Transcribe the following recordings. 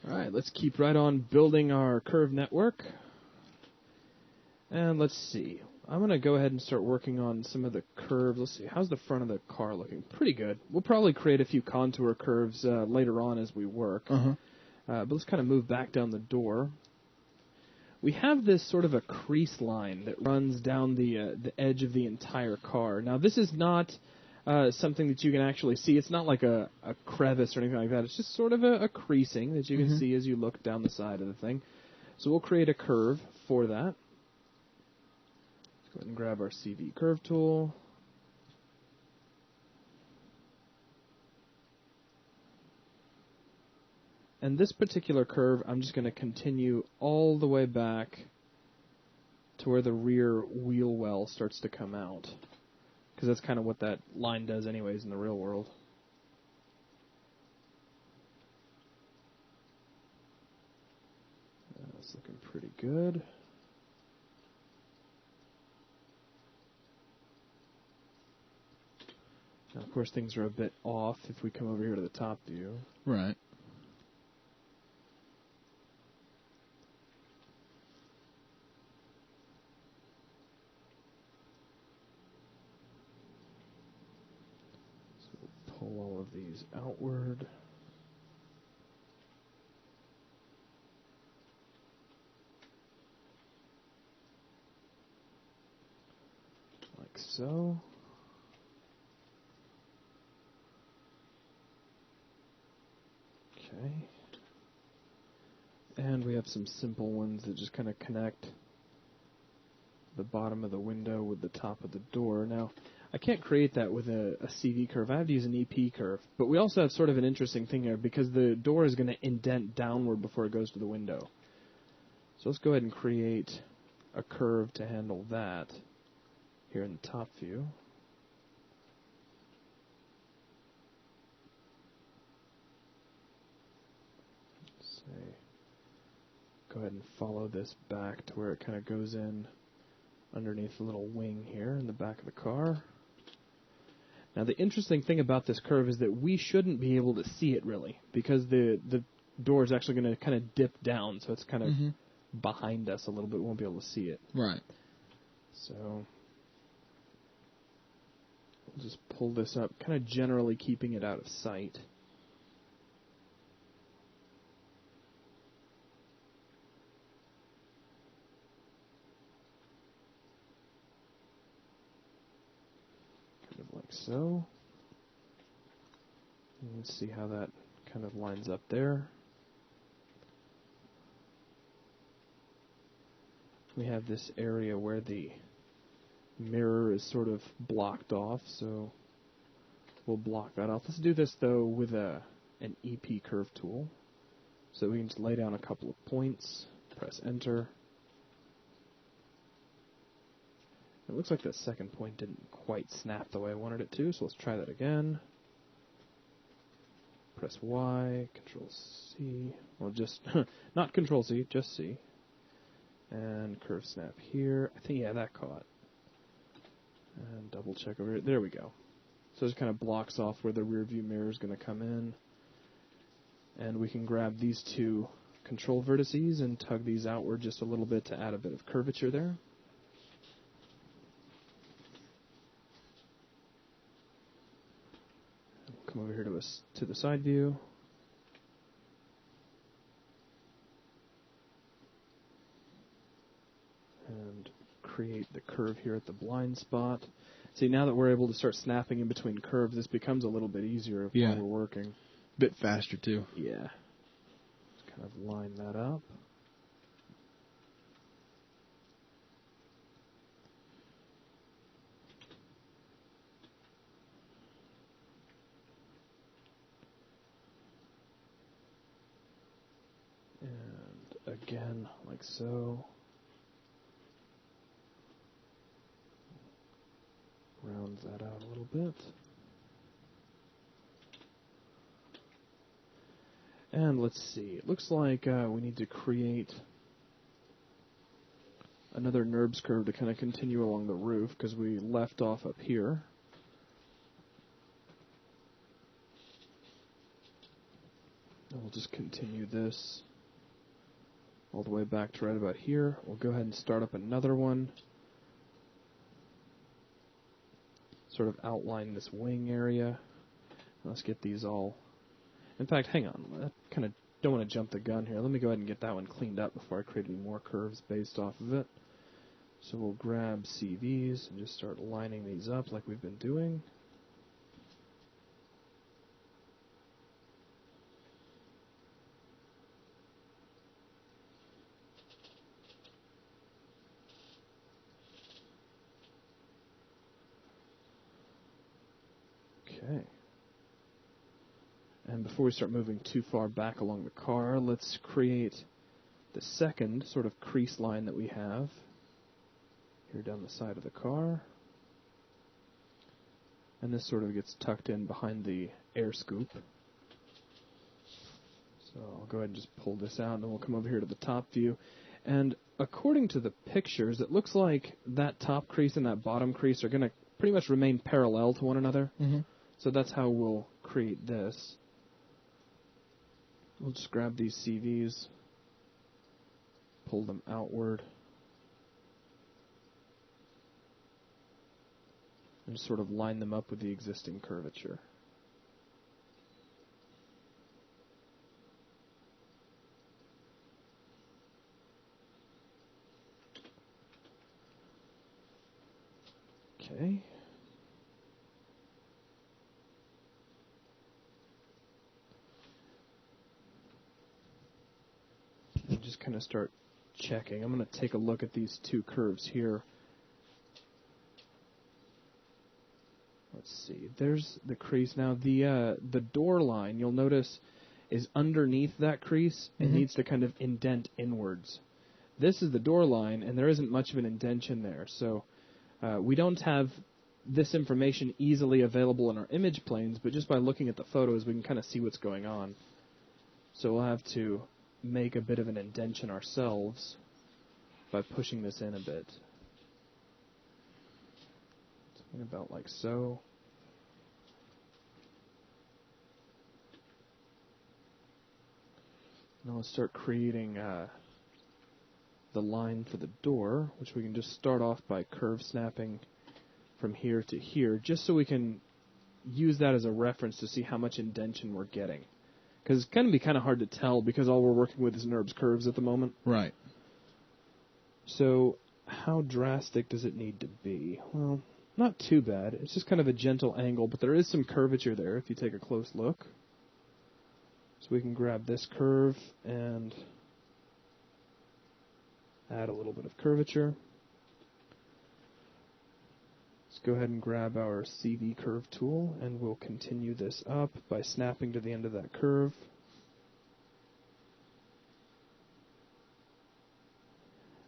All right, let's keep right on building our curve network. And let's see. I'm going to go ahead and start working on some of the curves. Let's see. How's the front of the car looking? Pretty good. We'll probably create a few contour curves later on as we work. But let's kind of move back down the door. We have this sort of a crease line that runs down the edge of the entire car. Now, this is not something that you can actually see. It's not like a crevice or anything like that. It's just sort of a creasing that you can see as you look down the side of the thing. So we'll create a curve for that. Let's go ahead and grab our CV curve tool. And this particular curve, I'm just going to continue all the way back to where the rear wheel well starts to come out. Because that's kind of what that line does anyways in the real world. That's looking pretty good. Now, of course, things are a bit off if we come over here to the top view. Right. Pull all of these outward. Like so. Okay. And we have some simple ones that just kind of connect the bottom of the window with the top of the door. Now, I can't create that with a CV curve. I have to use an EP curve. But we also have sort of an interesting thing here because the door is going to indent downward before it goes to the window. So let's go ahead and create a curve to handle that here in the top view. Let's say, go ahead and follow this back to where it kind of goes in underneath the little wing here in the back of the car. Now, the interesting thing about this curve is that we shouldn't be able to see it, really, because the door is actually going to kind of dip down, so it's kind of behind us a little bit. We won't be able to see it. Right. So we'll just pull this up, kind of generally keeping it out of sight. Like so. And let's see how that kind of lines up there. We have this area where the mirror is sort of blocked off, so we'll block that off. Let's do this, though, with an EP curve tool. So we can just lay down a couple of points, press enter. It looks like the second point didn't quite snap the way I wanted it to, so let's try that again. Press Y, Control C. Well, just not Control C, just C. And curve snap here. I think, yeah, that caught. And double check over here. There we go. So it just kind of blocks off where the rear view mirror is going to come in. And we can grab these two control vertices and tug these outward just a little bit to add a bit of curvature there. Come over here to the side view. And create the curve here at the blind spot. See, now that we're able to start snapping in between curves, this becomes a little bit easier while we're working. A bit faster, too. Yeah. Just kind of line that up. And again, like so. Rounds that out a little bit. And let's see. It looks like we need to create another NURBS curve to kind of continue along the roof because we left off up here. And we'll just continue this all the way back to right about here. We'll go ahead and start up another one. Sort of outline this wing area. Let's get these all... In fact, hang on. I kind of don't want to jump the gun here. Let me go ahead and get that one cleaned up before I create any more curves based off of it. So we'll grab CVs and just start lining these up like we've been doing. Okay. And before we start moving too far back along the car, let's create the second sort of crease line that we have here down the side of the car. And this sort of gets tucked in behind the air scoop. So I'll go ahead and just pull this out, and then we'll come over here to the top view. And according to the pictures, it looks like that top crease and that bottom crease are going to pretty much remain parallel to one another. Mm-hmm. So that's how we'll create this. We'll just grab these CVs, pull them outward, and just sort of line them up with the existing curvature. Okay. And just kind of start checking. I'm going to take a look at these two curves here. Let's see. There's the crease. Now, the door line, you'll notice, is underneath that crease and needs to kind of indent inwards. This is the door line, and there isn't much of an indentation there. So we don't have this information easily available in our image planes, but just by looking at the photos, we can kind of see what's going on. So we'll have to make a bit of an indentation ourselves by pushing this in a bit. Something about like so. Now let's start creating the line for the door, which we can just start off by curve snapping from here to here, just so we can use that as a reference to see how much indentation we're getting. Because it's going to be kind of hard to tell because all we're working with is NURBS curves at the moment. Right. So how drastic does it need to be? Well, not too bad. It's just kind of a gentle angle, but there is some curvature there if you take a close look. So we can grab this curve and add a little bit of curvature. Let's go ahead and grab our CV curve tool, and we'll continue this up by snapping to the end of that curve.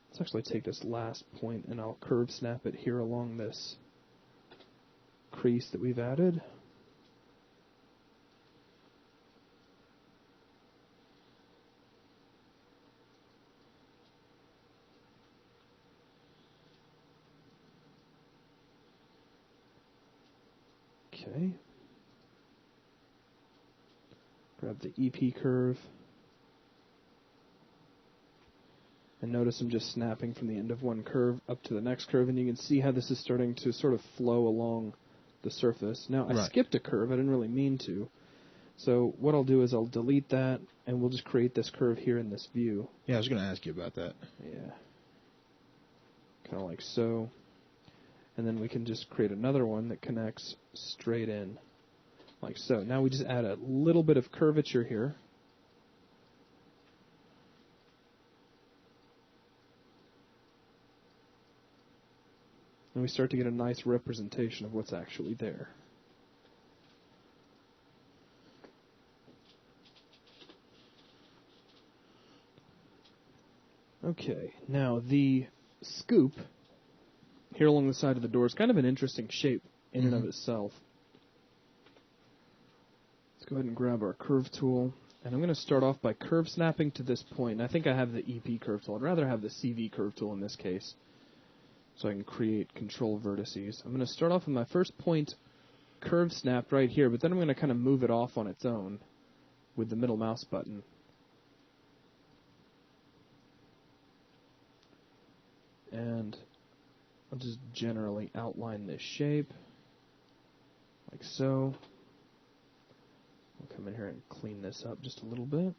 Let's actually take this last point, and I'll curve snap it here along this crease that we've added. Okay. Grab the EP curve. And notice I'm just snapping from the end of one curve up to the next curve, and you can see how this is starting to sort of flow along the surface. Now, I skipped a curve. I didn't really mean to. So what I'll do is I'll delete that, and we'll just create this curve here in this view. Yeah, I was going to ask you about that. Yeah. Kind of like so. And then we can just create another one that connects straight in, like so. Now we just add a little bit of curvature here. And we start to get a nice representation of what's actually there. Okay, now the scoop here along the side of the door is kind of an interesting shape in and of itself. Let's go ahead and grab our curve tool, and I'm going to start off by curve snapping to this point. And I think I have the EP curve tool. I'd rather have the CV curve tool in this case, so I can create control vertices. I'm going to start off with my first point curve snapped right here, but then I'm going to kind of move it off on its own with the middle mouse button. And I'll just generally outline this shape, like so. I'll come in here and clean this up just a little bit.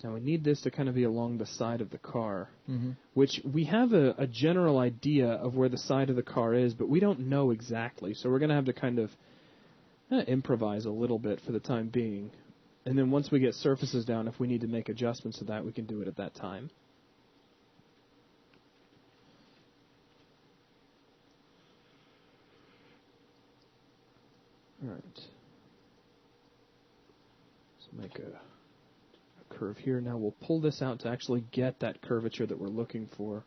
Now we need this to kind of be along the side of the car, which we have a general idea of where the side of the car is, but we don't know exactly. So we're going to have to kind of improvise a little bit for the time being. And then once we get surfaces down, if we need to make adjustments to that, we can do it at that time. All right. Let's make a curve here. Now we'll pull this out to actually get that curvature that we're looking for.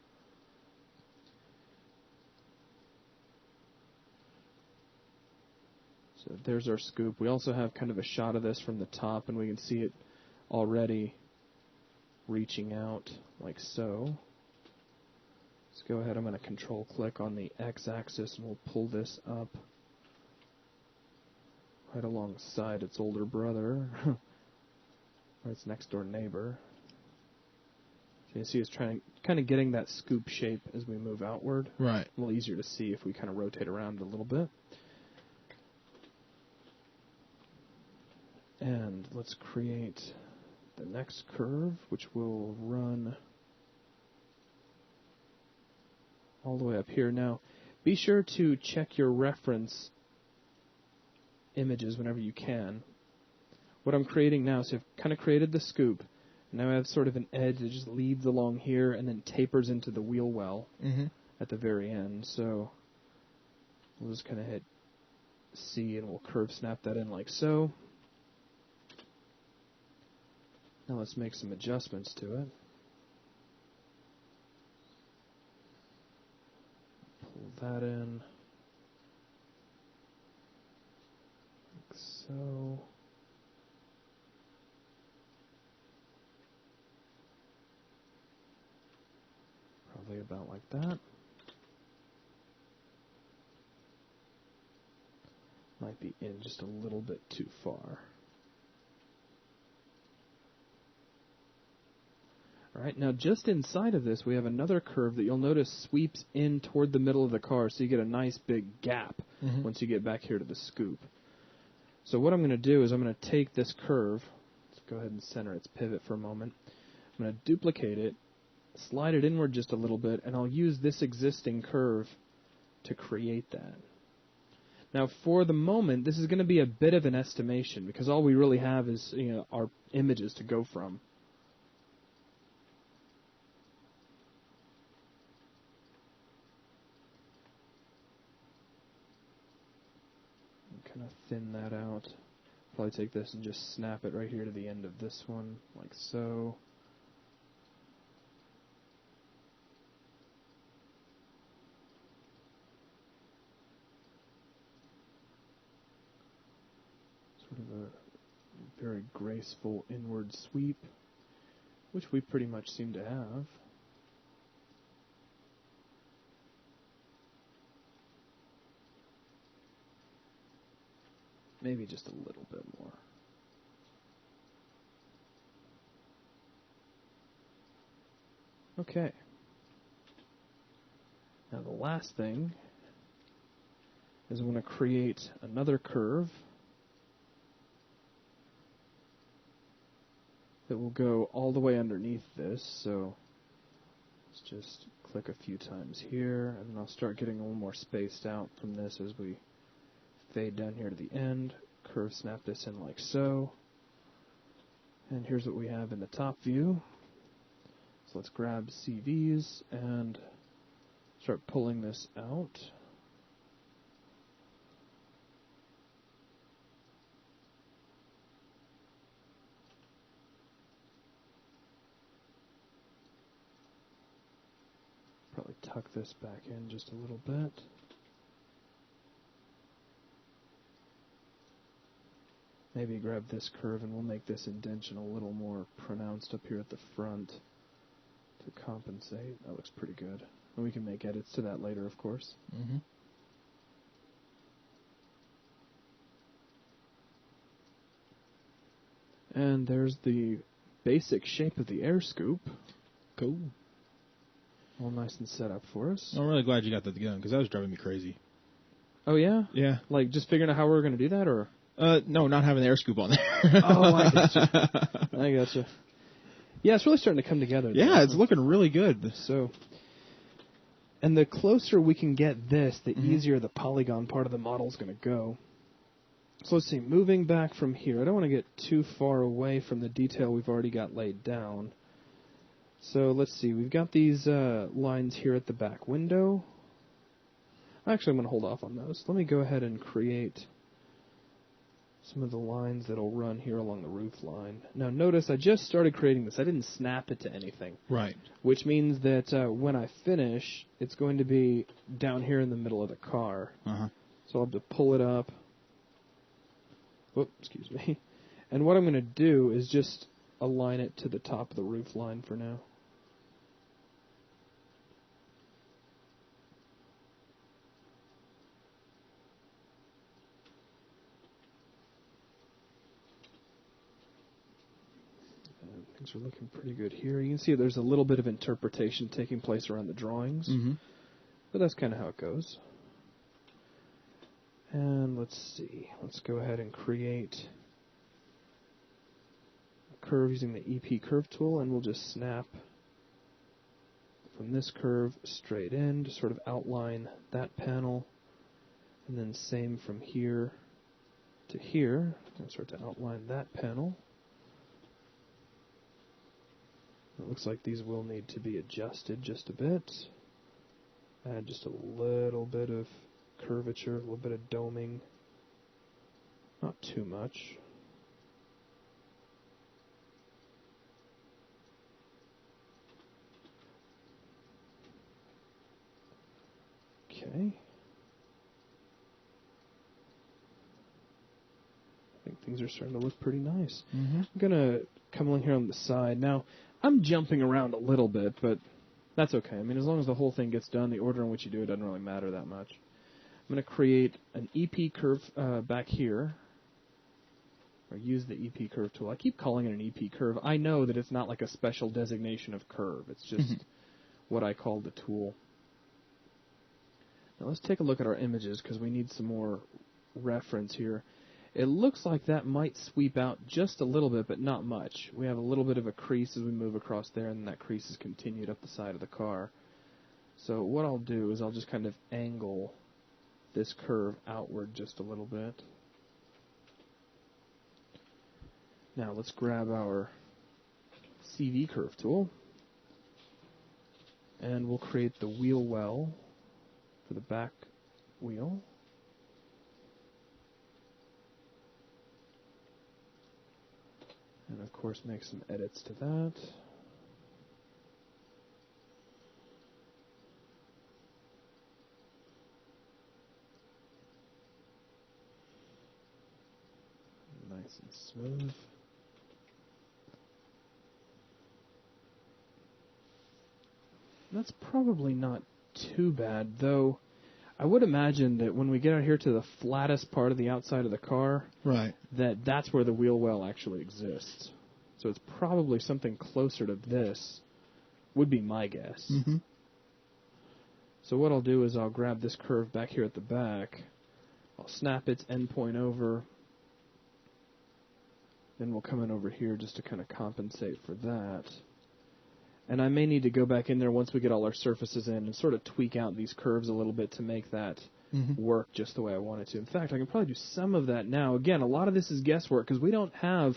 So there's our scoop. We also have kind of a shot of this from the top, and we can see it already reaching out like so. Let's go ahead. I'm going to control click on the x-axis, and we'll pull this up right alongside its older brother. Or its next door neighbor. So you see it's trying, kind of getting that scoop shape as we move outward. Right. A little easier to see if we kind of rotate around a little bit. And let's create the next curve, which will run all the way up here. Now, be sure to check your reference images whenever you can. What I'm creating now, so I've kind of created the scoop. Now I have sort of an edge that just leads along here and then tapers into the wheel well at the very end. So we'll just kind of hit C and we'll curve snap that in like so. Now let's make some adjustments to it. Pull that in. Like so. Probably about like that. Might be in just a little bit too far. Alright, now just inside of this we have another curve that you'll notice sweeps in toward the middle of the car, so you get a nice big gap once you get back here to the scoop. So what I'm going to do is I'm going to take this curve, let's go ahead and center its pivot for a moment. I'm going to duplicate it, slide it inward just a little bit, and I'll use this existing curve to create that. Now, for the moment, this is going to be a bit of an estimation because all we really have is our images to go from. Kind of thin that out. Probably take this and just snap it right here to the end of this one, like so. Sort of a very graceful inward sweep, which we pretty much seem to have. Maybe just a little bit more. Okay. Now the last thing is I want to create another curve that will go all the way underneath this. So let's just click a few times here, and then I'll start getting a little more spaced out from this as we fade down here to the end, curve snap this in like so. And here's what we have in the top view. So let's grab CVs and start pulling this out. Probably tuck this back in just a little bit. maybe grab this curve and we'll make this indentation a little more pronounced up here at the front to compensate. That looks pretty good. And we can make edits to that later, of course. Mm-hmm. And there's the basic shape of the air scoop. Cool. All nice and set up for us. I'm really glad you got that together because that was driving me crazy. Oh, yeah? Yeah. Like, just figuring out how we were going to do that, or? No, not having the air scoop on there. Oh, I gotcha. I gotcha. Yeah, it's really starting to come together. Yeah, it's looking really good. So, and the closer we can get this, the easier the polygon part of the model is going to go. So let's see, moving back from here, I don't want to get too far away from the detail we've already got laid down. So let's see, we've got these lines here at the back window. Actually, I'm going to hold off on those. Let me go ahead and create some of the lines that'll run here along the roof line. Now notice I just started creating this. I didn't snap it to anything. Right. Which means that when I finish, it's going to be down here in the middle of the car. Uh-huh. So I'll have to pull it up. Whoop, excuse me. And what I'm going to do is just align it to the top of the roof line for now. Things are looking pretty good here. You can see there's a little bit of interpretation taking place around the drawings. But that's kind of how it goes. And let's see. Let's go ahead and create a curve using the EP curve tool, and we'll just snap from this curve straight in to sort of outline that panel. And then same from here to here. And start to outline that panel. It looks like these will need to be adjusted just a bit. Add just a little bit of curvature, a little bit of doming. Not too much. Okay. I think things are starting to look pretty nice. I'm going to come along here on the side. Now, I'm jumping around a little bit, but that's okay. I mean, as long as the whole thing gets done, the order in which you do it doesn't really matter that much. I'm going to create an EP curve back here, or use the EP curve tool. I keep calling it an EP curve. I know that it's not like a special designation of curve. It's just what I call the tool. Now let's take a look at our images because we need some more reference here. It looks like that might sweep out just a little bit, but not much. We have a little bit of a crease as we move across there, and that crease is continued up the side of the car. So what I'll do is I'll just kind of angle this curve outward just a little bit. Now let's grab our CV curve tool, and we'll create the wheel well for the back wheel. And of course make some edits to that. Nice and smooth. That's probably not too bad, though I would imagine that when we get out here to the flattest part of the outside of the car, right, that's where the wheel well actually exists. So it's probably something closer to this, would be my guess. So what I'll do is I'll grab this curve back here at the back, I'll snap its endpoint over, then we'll come in over here just to kind of compensate for that. And I may need to go back in there once we get all our surfaces in and sort of tweak out these curves a little bit to make that work just the way I want it to. In fact, I can probably do some of that now. Again, a lot of this is guesswork because we don't have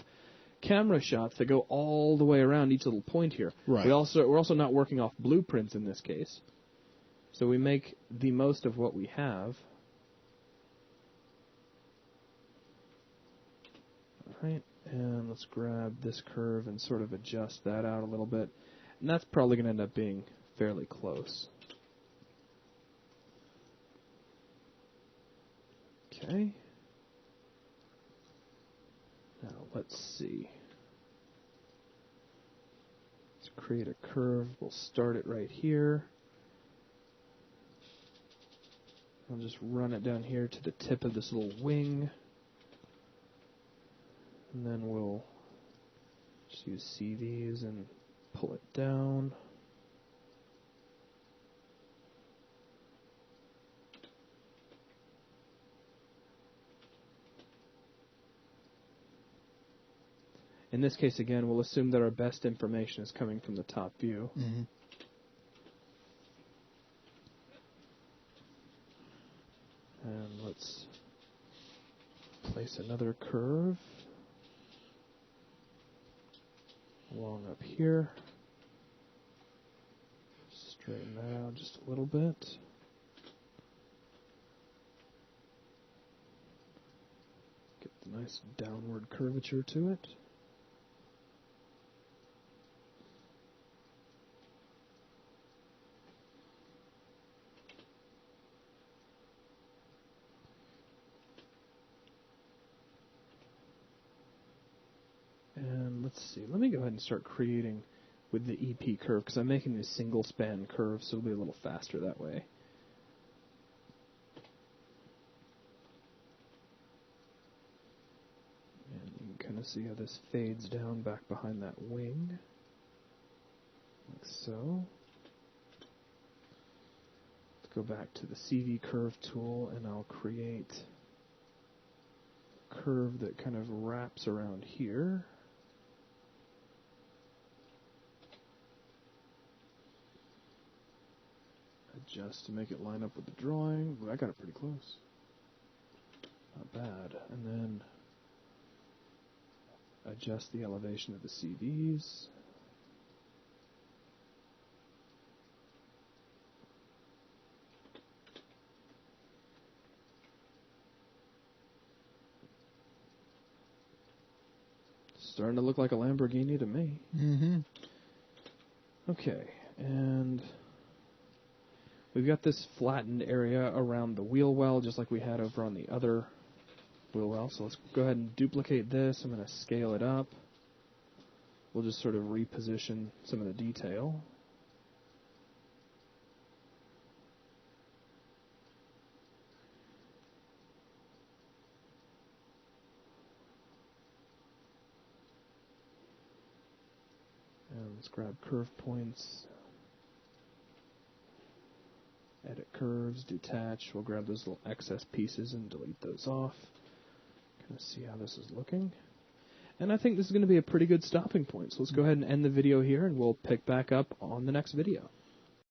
camera shots that go all the way around each little point here. Right. We're also not working off blueprints in this case. So we make the most of what we have. All right, and let's grab this curve and sort of adjust that out a little bit. And that's probably going to end up being fairly close. Okay. let's see. Let's create a curve. We'll start it right here. I'll just run it down here to the tip of this little wing. And then we'll just use CVs and pull it down. In this case, again, we'll assume that our best information is coming from the top view. Mm-hmm. And let's place another curve along up here. Straighten that out just a little bit. Get the nice downward curvature to it. And let's see, let me go ahead and start creating with the EP curve, because I'm making these single span curves, so it'll be a little faster that way. And you can kind of see how this fades down back behind that wing, like so. Let's go back to the CV curve tool, and I'll create a curve that kind of wraps around here. Adjust to make it line up with the drawing. Ooh, I got it pretty close. Not bad. And then adjust the elevation of the CVs. Starting to look like a Lamborghini to me. Mm-hmm. Okay, and we've got this flattened area around the wheel well, just like we had over on the other wheel well. So let's go ahead and duplicate this. I'm going to scale it up. We'll just sort of reposition some of the detail. And let's grab curve points. Edit curves, detach. We'll grab those little excess pieces and delete those off. Kind of see how this is looking. And I think this is going to be a pretty good stopping point. So let's go ahead and end the video here, and we'll pick back up on the next video.